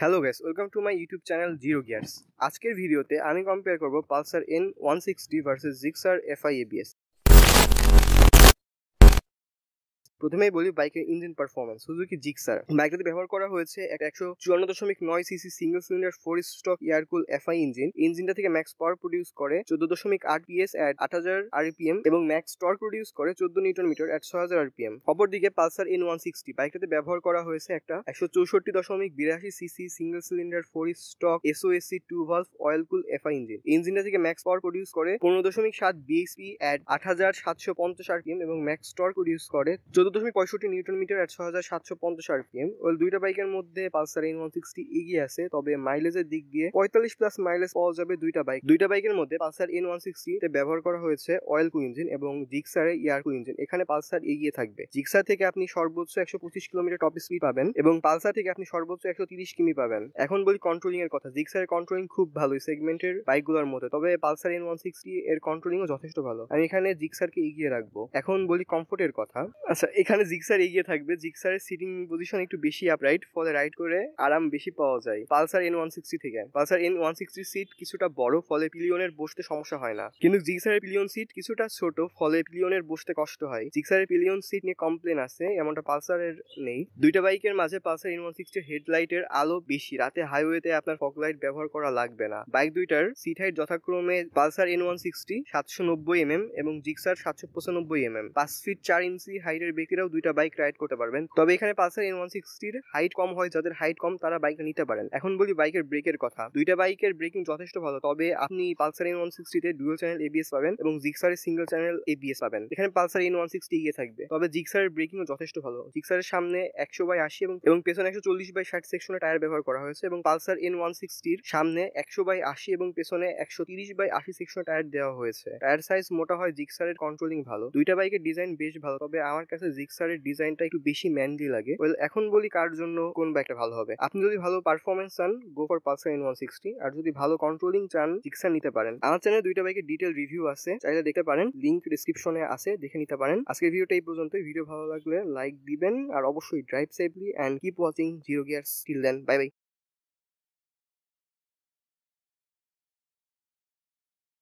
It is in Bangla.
Hello guys, welcome to my YouTube channel zero gears. আজকের ভিডিওতে আমি কম্পেয়ার করব Pulsar N160 versus Gixxer FI ABS। প্রথমেই বলি বাইকের ইঞ্জিন পারফরমেন্স। সুজুকি জিক্সার বাইকটাতে ব্যবহার করা হয়েছে একটা 154.9 CC single cylinder 4 stroke air cool FI ইঞ্জিনটা থেকে ম্যাক্স পাওয়ার প্রডিউস করে 14.8 PS এট 8000 RPM এবং ম্যাক্স টর্ক প্রডিউস করে 14 নিউটন মিটার এট 6000 RPM। অপরদিকে পালসার N160 বাইকটাতে ব্যবহার করা হয়েছে একটা 164.82 CC single cylinder 4 stroke SOSC 2 valve oil cool FI ইঞ্জিনটা থেকে ম্যাক্স পাওয়ার প্রডিউস করে 15.7 bhp এট 8750 RPM এবং ম্যাক্স টর্ক প্রডিউস করে 14.65 newton meter at 6750 RPM। Well দুইটা বাইকের মধ্যে পালসার N160 এগিয়ে আছে, তবে মাইলেজের দিক দিয়ে 45+ মাইলেজ পাওয়া যাবে দুইটা বাইকের মধ্যে। পালসার N160 তে ব্যবহার করা হয়েছে অয়েল কুল ইঞ্জিন এবং জিক্সারের এয়ার কুল ইঞ্জিন। এখানে পালসার এগিয়ে থাকবে। জিক্সার থেকে আপনি সর্বোচ্চ 125 কিলোমিটার টপ স্পিড পাবেন এবং পালসার থেকে আপনি সর্বোচ্চ 130 কিমি পাবেন। এখন বলি কন্ট্রোলিং এর কথা। জিক্সারের কন্ট্রোলিং খুব ভালো সেগমেন্টের বাইকগুলোর মধ্যে, তবে পালসার N160 এর কন্ট্রোলিংও যথেষ্ট ভালো। আমি এখানে জিক্সারকে এগিয়ে রাখবো। এখন বলি কমফোর্টের কথা। আচ্ছা, এখানে জিক্সার এগিয়ে থাকবে। জিক্সারের সিটিং পজিশন একটু বেশি আপরাইট, ফলে রাইড করে আরাম বেশি পাওয়া যায় পালসার N160 থেকে। পালসার N160 সিট কিছুটা বড়, ফলে পিলিয়নের বসতে সমস্যা হয় না, কিন্তু জিক্সারের পিলিয়ন সিট কিছুটা ছোট, ফলে পিলিয়নের বসতে কষ্ট হয়। জিক্সারের পিলিয়ন সিট নিয়ে কমপ্লেন আছে, এমনটা পালসারের নেই। দুইটা বাইকের মাঝে পালসার N160 হেডলাইটের আলো বেশি, রাতে হাইওয়েতে আপনার ফগ লাইট ব্যবহার করা লাগবে না। বাইক দুইটার সিট হাইট যথাক্রমে পালসার N160 790 mm এবং জিক্সার 795 mm। 5 ফিট 4 ইঞ্চি হাইটের ব্যক্তিরাও দুইটা বাইক রাইড করতে পারবেন, তবে এখানে পালসার N160 এর হাইট কম হয়। যাদের হাইট কম তারা বাইকটা নিতে পারেন। এখন বলি বাইকের ব্রেকের কথা। দুইটা বাইকের ব্রেকিং যথেষ্ট ভালো, তবে আপনি পালসার N160 তে ডুয়াল চ্যানেল ABS পাবেন এবং জিক্সারের সিঙ্গেল চ্যানেল ABS পাবেন। এখানে পালসার N160 এগিয়ে থাকবে, তবে জিক্সারের ব্রেকিংও যথেষ্ট ভালো। জিক্সারের সামনে 100/80 এবং পেছনে 140/60 সেকশনের টায়ার ব্যবহার করা হয়েছে এবং পালসার N160 এর সামনে 100/80 এবং পেছনে 130/80 সেকশনের টায়ার দেওয়া হয়েছে। টায়ার সাইজ মোটা হয়। জিক্সারের কন্ট্রোলিং ভালো। দুইটা বাইকের ডিজাইন বেশ ভালো, তবে আমার কাছে জিক্সারের ডিজাইনটা একটু বেশি ম্যানলি লাগে। ওয়েল এখন বলি কার জন্য কোন বাইকটা ভালো হবে। আপনি যদি ভালো পারফরমেন্স চান, গো ফর পালসার N160, আর যদি ভালো কন্ট্রোলিং চান, জিক্সার নিতে পারেন। আমার চ্যানেলে দুইটা বাইকের ডিটেল রিভিউ আছে, চাইলে দেখতে পারেন। লিংক ডেসক্রিপশনে আছে, দেখে নিতে পারেন। আজকের ভিডিওটা এই পর্যন্তই। ভিডিও ভালো লাগলে লাইক দিবেন আর অবশ্যই drive safely and keep watching zero gears. Till then, bye by.